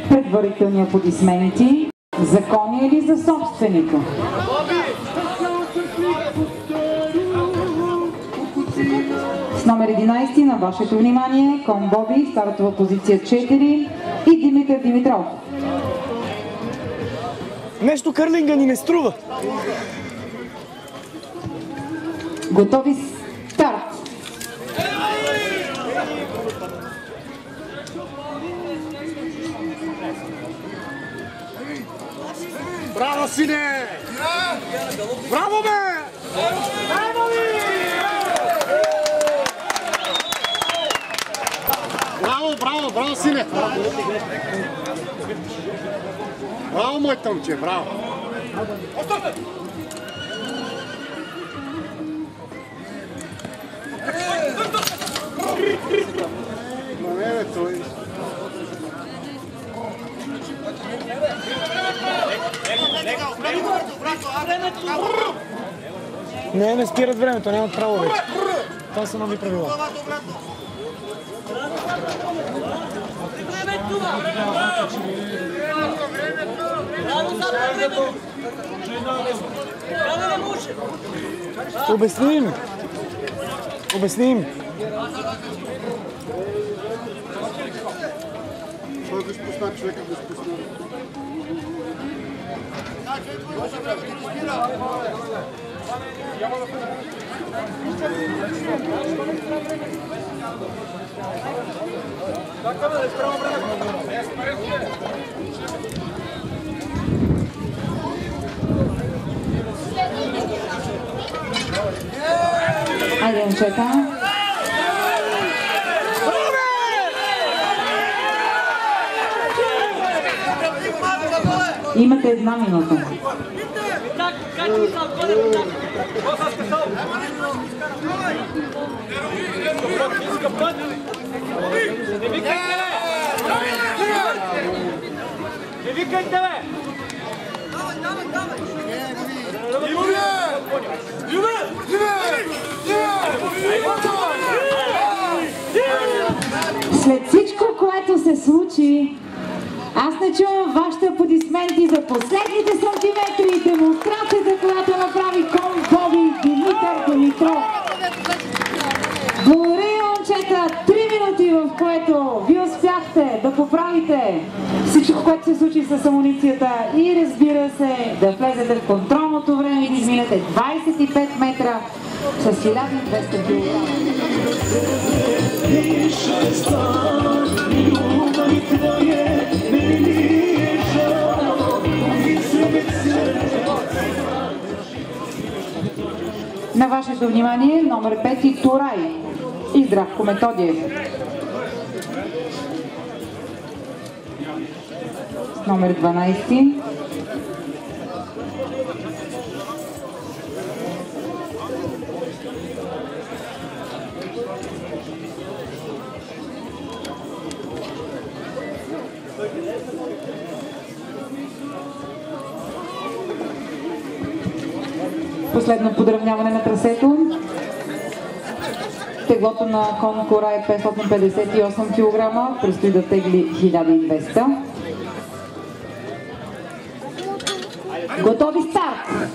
Предварителни аплодисменти. За коня или за собственика? С номер 11 на вашето внимание кон Боби, стартова позиция 4 и Димитър Димитров. Нещо кърлинга ни не струва. Готови, старт! Браво, сине! Браво, бе! Браво ли! Браво, браво, браво, сине! Браво, мой тъмче, браво! Не, бе, той... Не спират времето, нямат право вече. Това са нови правила. Обясним! Обясним! Той го спусна, човека го спусна. Айде, момчета. Имате една минута. Не викайте, бе! След всичко, което се случи, аз не чувам вашите аплодисменти за последните сантиметри и демонстрацията, която направи кон Боби Димитър Димитров. Благодаря, момчета, 3 минути, в което ви успяхте да поправите всичко, което се случи с амуницията и, разбира се, да влезете в контролното време и да изминете 25 метра с 1200 кг. На вашето внимание номер 5 Турай и Здравко Методиев. Номер 12 последно подравняване на трасето. Теглото на кон Кора е 558 кг, предстои да тегли 1200. Готови, старт!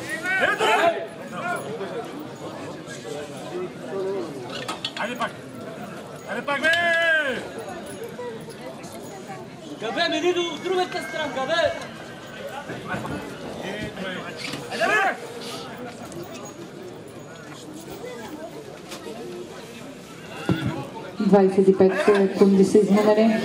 Айде пак! Айде пак, бе! Габе, мени до другата страна, габе! Айде, бе! 25 секунди са изминали.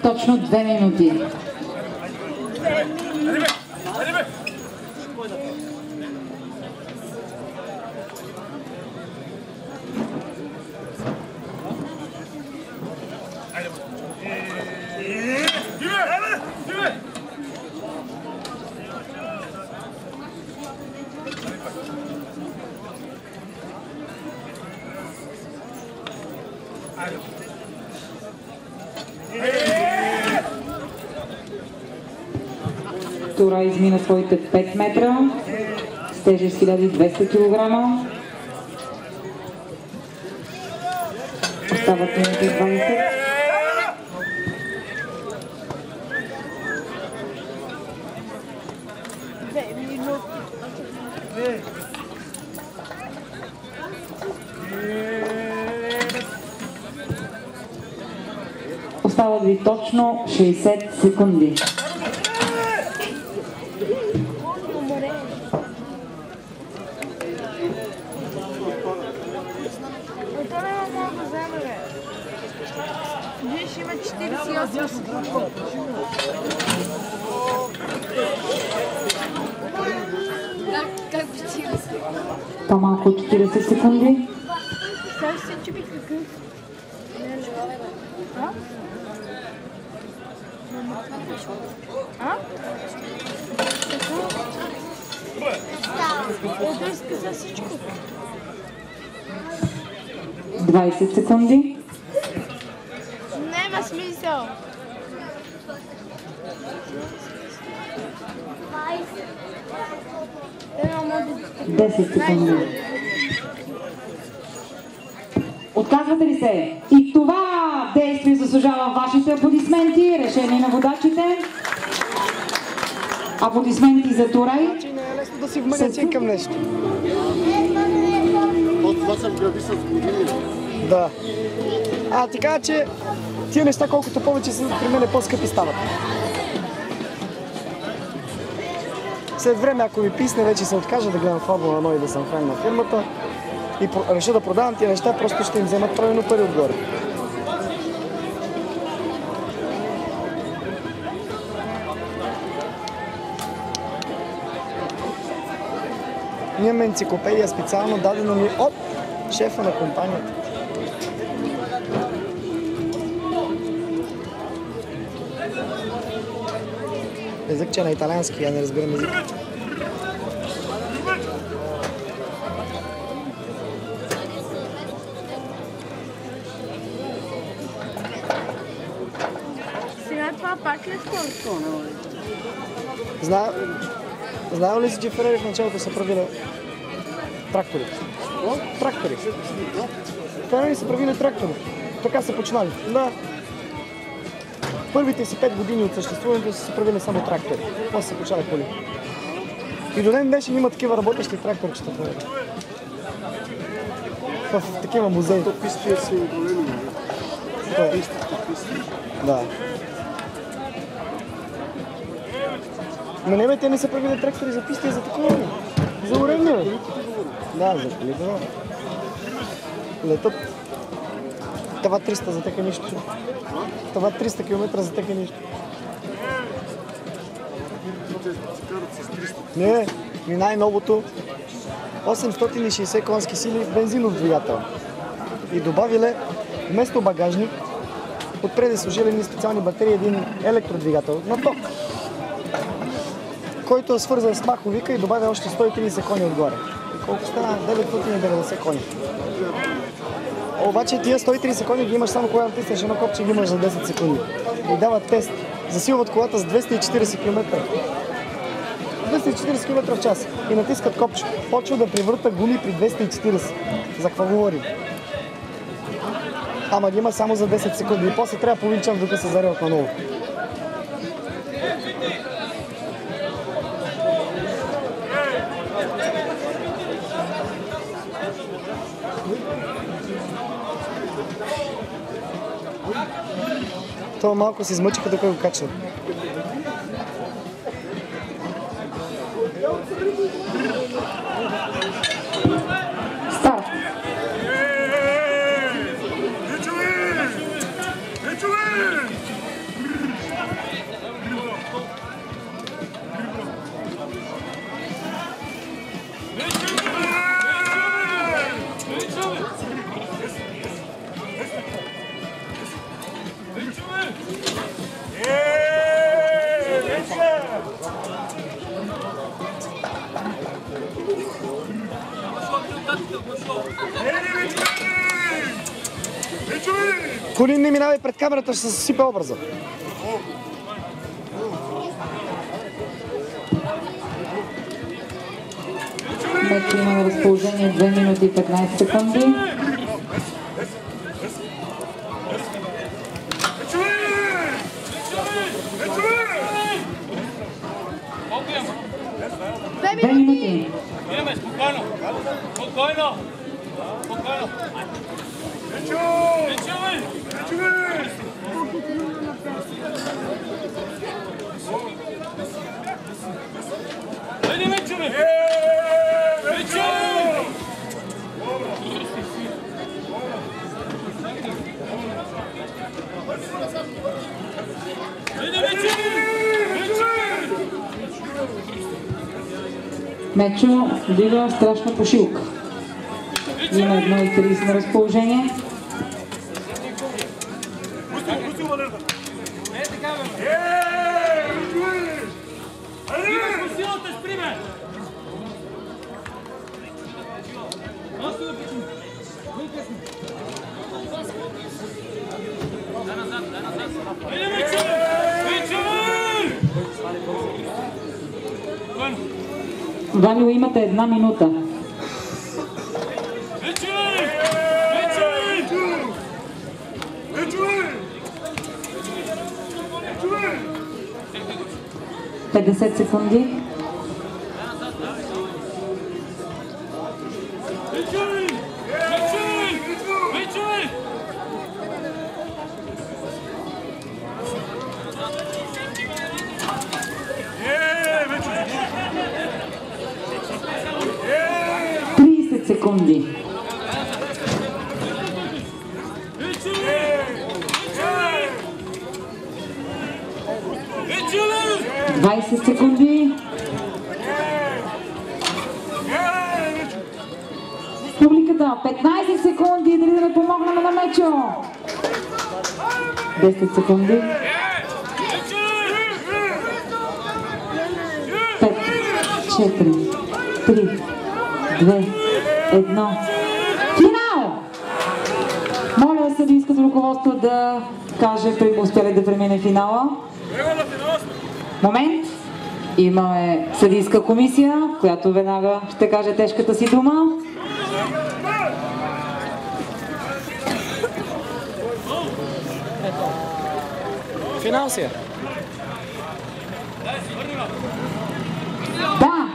Точно 2 минути. Тура измина своите 5 метра с тежест 1200 кг. Остават минути 20. Остават ви точно 60 секунди. Виж, има 48 секунди. Как би По-малко от 40 секунди. Сега се чуби какъв. Ето изказа всичко. 20 секунди. Няма смисъл. 10 секунди. Отказвате ли се? И това действие заслужава вашите аплодисменти. Решение на водачите. Аплодисменти за Турай. Значи не е лесно да си вмънят към нещо. Това съм гради с години. Да. Ти кажа, че тия неща колкото повече са при мен по-скъпи стават. След време, ако ми писне, вече се откажа да гледам Формула 1 и да съм фен на фирмата и реша да продавам тия неща, просто ще им вземат правилно пари отгоре. Имаме енциклопедия специално дадено ми от шефа на компанията. Език, че на италиански, я не разбирам език. Сега това пак ли е скоростта? Знаел ли си, че Ферари в началото са правили трактори? Трактори. Ферари са правили трактори. Така са починали. Да. Първите си 5 години от съществуването са правили само трактори. После са почали коли. И до ден днешен има такива работещи тракторчета. В такива музеи. То пистия си големи. Да. Но не, те не са правили трактори за писти, за такова. За уредни, бе. Да, за колите, да. Летат. Това 300 за тека нищо. Това 300 км за тека нищо. Не, ми най-новото 860 конски сили в бензинов двигател. И добавиле вместо багажник, отпреди служили ни специални батерии един електродвигател на ток, който е свързан с маховика и добавя още 130 кони отгоре. И колко стана? 990 кони. Обаче тия 130 кони ги имаш само когато натиснеш едно копче и ги имаш за 10 секунди. И дават тест. Засилват колата с 240 км. 240 км в час. И натискат копче. Почва да привърта гуми при 240. За какво говорим? Ама ги има само за 10 секунди. И после трябва половин час докато се зареват наново. Това малко се измъчиха, докато го качват. Старт! Колин, не минавай пред камерата, ще се съсипе образа. Мечо има на разположение 2 минути и 15 секунди. Две минути. Идеме, спокойно. Спокойно. Спокойно. Айде, Мечове! Мечове! Айде, Мечове! Мечо дига страшна пошилка. Има 1,30 на разположение. Ваню, имате 1 минута. 50 секунди. Секунди. 20 секунди. Публиката 15 секунди. Дали да не помогнем на Мечо? 10 секунди. 5, 4, 3, 2, 1. Финал! Моля съдийското руководство да каже при успяли да премине финала. Момент. Имаме съдийска комисия, която веднага ще каже тежката си дума. Финал си е. Да!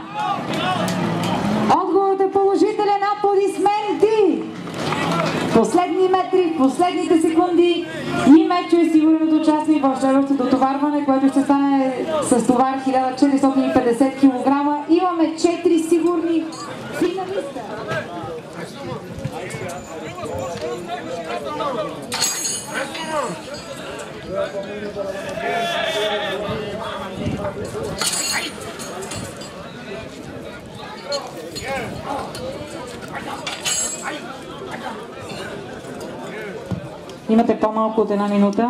Отговорът е положителен. Аплодисменти! Последни метри, последните секунди и Мечо е сигурен участник в следващото дотоварване, което ще стане с товар 1450 кг. Имаме 4 сигурни финалиста. Имате по-малко от 1 минута.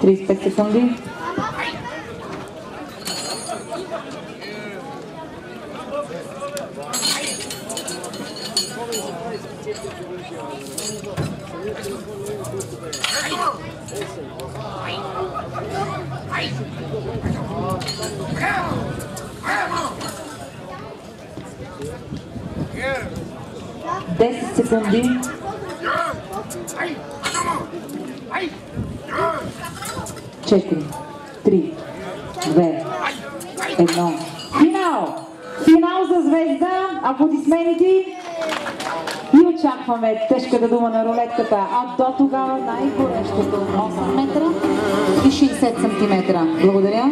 Тридесет секунди. Десет секунди. 4, 3, 2, 1. Финал! Финал за Звезда. Аплодисменти. И очакваме тежката дума на рулетката. А до тогава най-горещото 8 метра и 60 см. Благодаря.